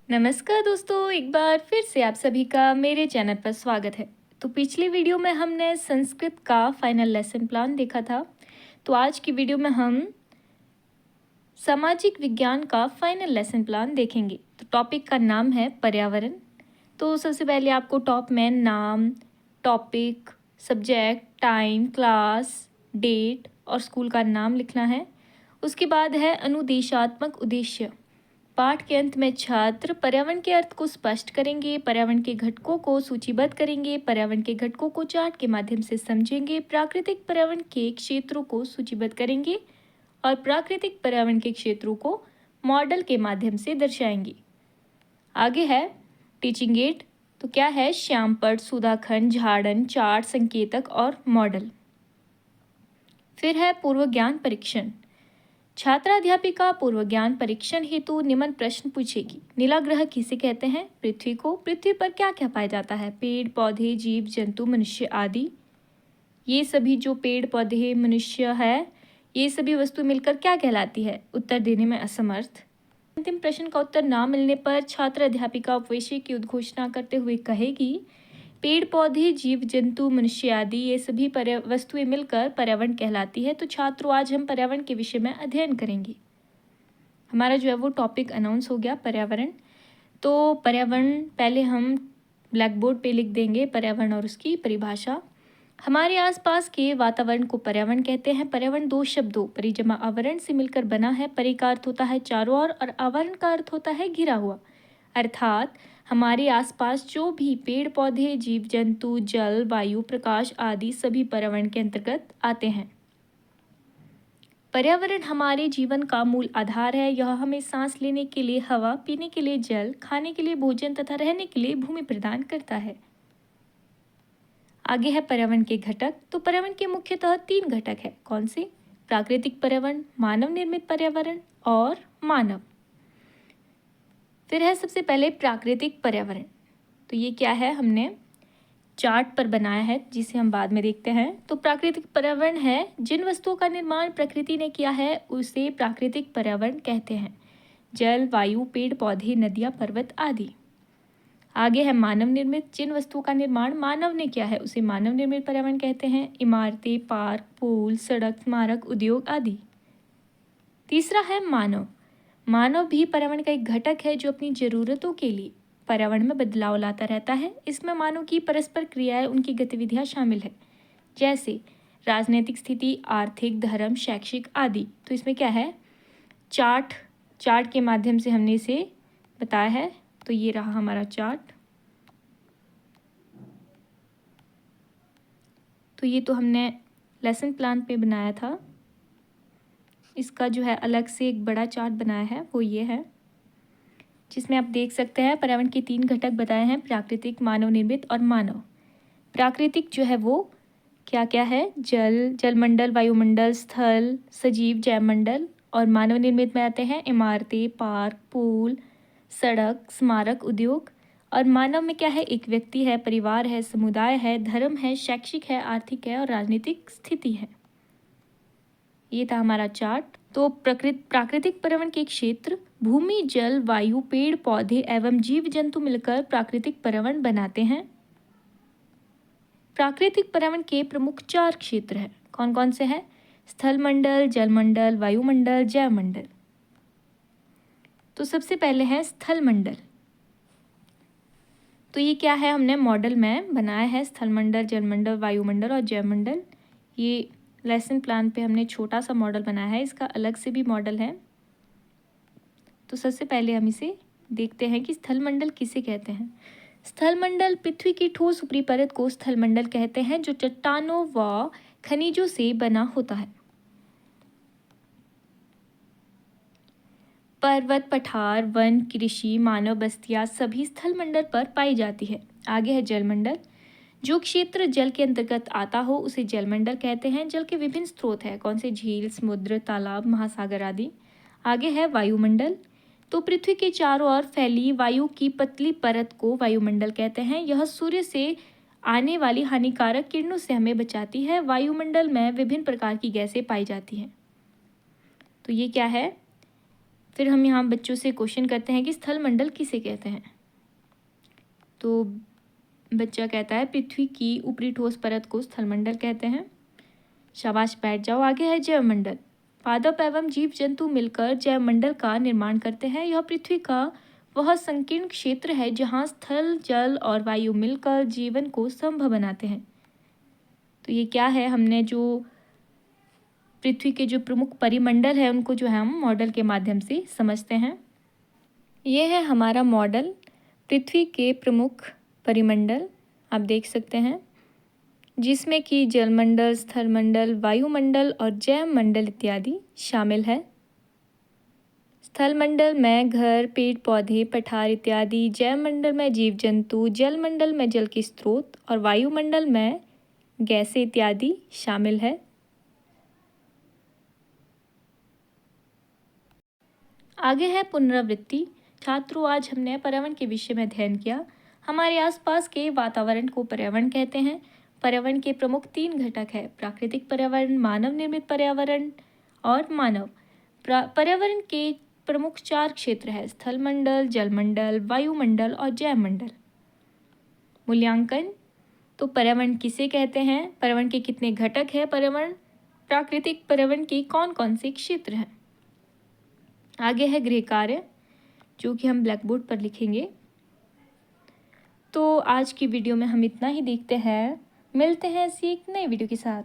नमस्कार दोस्तों, एक बार फिर से आप सभी का मेरे चैनल पर स्वागत है। तो पिछली वीडियो में हमने संस्कृत का फाइनल लेसन प्लान देखा था। तो आज की वीडियो में हम सामाजिक विज्ञान का फाइनल लेसन प्लान देखेंगे। तो टॉपिक का नाम है पर्यावरण। तो सबसे पहले आपको टॉप में नाम, topic, subject, time, class, date और स्कूल का नाम लिखना है। उसके बाद है अनुदेशात्मक उद्देश्य। पाठ के अंत में छात्र पर्यावरण के अर्थ को स्पष्ट करेंगे, पर्यावरण के घटकों को सूचीबद्ध करेंगे, पर्यावरण के घटकों को चार्ट के माध्यम से समझेंगे, प्राकृतिक पर्यावरण के क्षेत्रों को सूचीबद्ध करेंगे और प्राकृतिक पर्यावरण के क्षेत्रों को मॉडल के माध्यम से दर्शाएंगे। आगे है टीचिंग एड। तो क्या है? श्यामपट्ट, सुधाखंड, झाड़न, चार्ट, संकेतक और मॉडल। फिर है पूर्व ज्ञान परीक्षण। छात्राध्यापिका पूर्व ज्ञान परीक्षण हेतु निम्न प्रश्न पूछेगी। नीला ग्रह किसे कहते हैं? पृथ्वी को। पृथ्वी पर क्या क्या पाया जाता है? पेड़, पौधे, जीव जंतु, मनुष्य आदि। ये सभी जो पेड़, पौधे, मनुष्य है, ये सभी वस्तु मिलकर क्या कहलाती है? उत्तर देने में असमर्थ। अंतिम प्रश्न का उत्तर ना मिलने पर छात्र अध्यापिका उपविषय की उद्घोषणा करते हुए कहेगी, पेड़, पौधे, जीव जंतु, मनुष्य आदि ये सभी वस्तुएं मिलकर पर्यावरण कहलाती है। तो छात्रों, आज हम पर्यावरण के विषय में अध्ययन करेंगे। हमारा जो है वो टॉपिक अनाउंस हो गया, पर्यावरण। तो पर्यावरण पहले हम ब्लैक बोर्ड पे लिख देंगे, पर्यावरण और उसकी परिभाषा। हमारे आसपास के वातावरण को पर्यावरण कहते हैं। पर्यावरण दो शब्दों परि जमा आवरण से मिलकर बना है। परि का अर्थ होता है चारों ओर और आवरण का अर्थ होता है घिरा हुआ। अर्थात हमारे आसपास जो भी पेड़, पौधे, जीव जंतु, जल, वायु, प्रकाश आदि सभी पर्यावरण के अंतर्गत आते हैं। पर्यावरण हमारे जीवन का मूल आधार है। यह हमें सांस लेने के लिए हवा, पीने के लिए जल, खाने के लिए भोजन तथा रहने के लिए भूमि प्रदान करता है। आगे है पर्यावरण के घटक। तो पर्यावरण के मुख्यतः 3 घटक है। कौन से? प्राकृतिक पर्यावरण, मानव निर्मित पर्यावरण और मानव। फिर है सबसे पहले प्राकृतिक पर्यावरण। तो ये क्या है? हमने चार्ट पर बनाया है जिसे हम बाद में देखते हैं। तो प्राकृतिक पर्यावरण है जिन वस्तुओं का निर्माण प्रकृति ने किया है उसे प्राकृतिक पर्यावरण कहते हैं। जल, वायु, पेड़, पौधे, नदियाँ, पर्वत आदि। आगे है मानव निर्मित। जिन वस्तुओं का निर्माण मानव ने किया है उसे मानव निर्मित पर्यावरण कहते हैं। इमारतें, पार्क, पुल, सड़क, स्मारक, उद्योग आदि। तीसरा है मानव। मानव भी पर्यावरण का एक घटक है जो अपनी जरूरतों के लिए पर्यावरण में बदलाव लाता रहता है। इसमें मानव की परस्पर क्रियाएं, उनकी गतिविधियां शामिल है, जैसे राजनीतिक स्थिति, आर्थिक, धर्म, शैक्षिक आदि। तो इसमें क्या है? चार्ट के माध्यम से हमने इसे बताया है। तो ये रहा हमारा चार्ट। तो ये तो हमने लेसन प्लान पे बनाया था। इसका जो है अलग से एक बड़ा चार्ट बनाया है, वो ये है, जिसमें आप देख सकते हैं पर्यावरण के 3 घटक बताए हैं, प्राकृतिक, मानव निर्मित और मानव। प्राकृतिक जो है वो क्या क्या है? जल, जलमंडल, वायुमंडल, स्थल, सजीव, जैवमंडल। और मानव निर्मित में आते हैं इमारतें, पार्क, पुल, सड़क, स्मारक, उद्योग। और मानव में क्या है? एक व्यक्ति है, परिवार है, समुदाय है, धर्म है, शैक्षिक है, आर्थिक है और राजनीतिक स्थिति है। ये था हमारा चार्ट। तो प्राकृतिक पर्यावरण के क्षेत्र भूमि, जल, वायु, पेड़, पौधे एवं जीव जंतु मिलकर प्राकृतिक पर्यावरण बनाते हैं। प्राकृतिक पर्यावरण के प्रमुख 4 क्षेत्र हैं। कौन कौन से हैं? स्थल मंडल, जलमंडल, वायुमंडल, जैवमंडल। तो सबसे पहले है स्थल मंडल। तो ये क्या है? हमने मॉडल में बनाया है स्थल मंडल, जलमंडल, वायुमंडल और जैवमंडल। ये लेसन प्लान पे हमने छोटा सा मॉडल बनाया है, इसका अलग से भी मॉडल है। तो सबसे पहले हम इसे देखते हैं कि स्थल मंडल किसे कहते हैं। स्थल मंडल पृथ्वी की ठोस ऊपरी परत को स्थल मंडल कहते हैं, जो चट्टानों व खनिजों से बना होता है। पर्वत, पठार, वन, कृषि, मानव बस्तियां सभी स्थल मंडल पर पाई जाती है। आगे है जलमंडल। जो क्षेत्र जल के अंतर्गत आता हो उसे जलमंडल कहते हैं। जल के विभिन्न स्रोत है। कौन से? झील, समुद्र, तालाब, महासागर आदि। आगे है वायुमंडल। तो पृथ्वी के चारों ओर फैली वायु की पतली परत को वायुमंडल कहते हैं। यह सूर्य से आने वाली हानिकारक किरणों से हमें बचाती है। वायुमंडल में विभिन्न प्रकार की गैसें पाई जाती हैं। तो ये क्या है? फिर हम यहाँ बच्चों से क्वेश्चन करते हैं कि स्थल मंडल किसे कहते हैं। तो बच्चा कहता है पृथ्वी की ऊपरी ठोस परत को स्थल मंडल कहते हैं। शाबाश, बैठ जाओ। आगे है जैव मंडल। पादप एवं जीव जंतु मिलकर जैव मंडल का निर्माण करते हैं। यह पृथ्वी का वह संकीर्ण क्षेत्र है जहाँ स्थल, जल और वायु मिलकर जीवन को संभव बनाते हैं। तो ये क्या है, हमने जो पृथ्वी के जो प्रमुख परिमंडल है उनको जो है हम मॉडल के माध्यम से समझते हैं। ये है हमारा मॉडल, पृथ्वी के प्रमुख परिमंडल आप देख सकते हैं, जिसमें कि जलमंडल, स्थलमंडल, वायुमंडल और जैव मंडल इत्यादि शामिल है। स्थलमंडल में घर, पेड़ पौधे, पठार इत्यादि, जैव मंडल में जीव जंतु, जलमंडल में जल के स्रोत और वायुमंडल में गैसें इत्यादि शामिल है। आगे है पुनरावृत्ति। छात्रों, आज हमने पर्यावरण के विषय में अध्ययन किया। हमारे आसपास के वातावरण को पर्यावरण कहते हैं। पर्यावरण के प्रमुख 3 घटक है, प्राकृतिक पर्यावरण, मानव निर्मित पर्यावरण और मानव। पर्यावरण के प्रमुख 4 क्षेत्र है, स्थलमंडल, जलमंडल, वायुमंडल और जैव मंडल। मूल्यांकन। तो पर्यावरण किसे कहते हैं, पर्यावरण के कितने घटक है, पर्यावरण प्राकृतिक पर्यावरण के कौन कौन से क्षेत्र हैं। आगे है गृह कार्य, जो कि हम ब्लैक बोर्ड पर लिखेंगे। तो आज की वीडियो में हम इतना ही देखते हैं, मिलते हैं ऐसी एक नई वीडियो के साथ।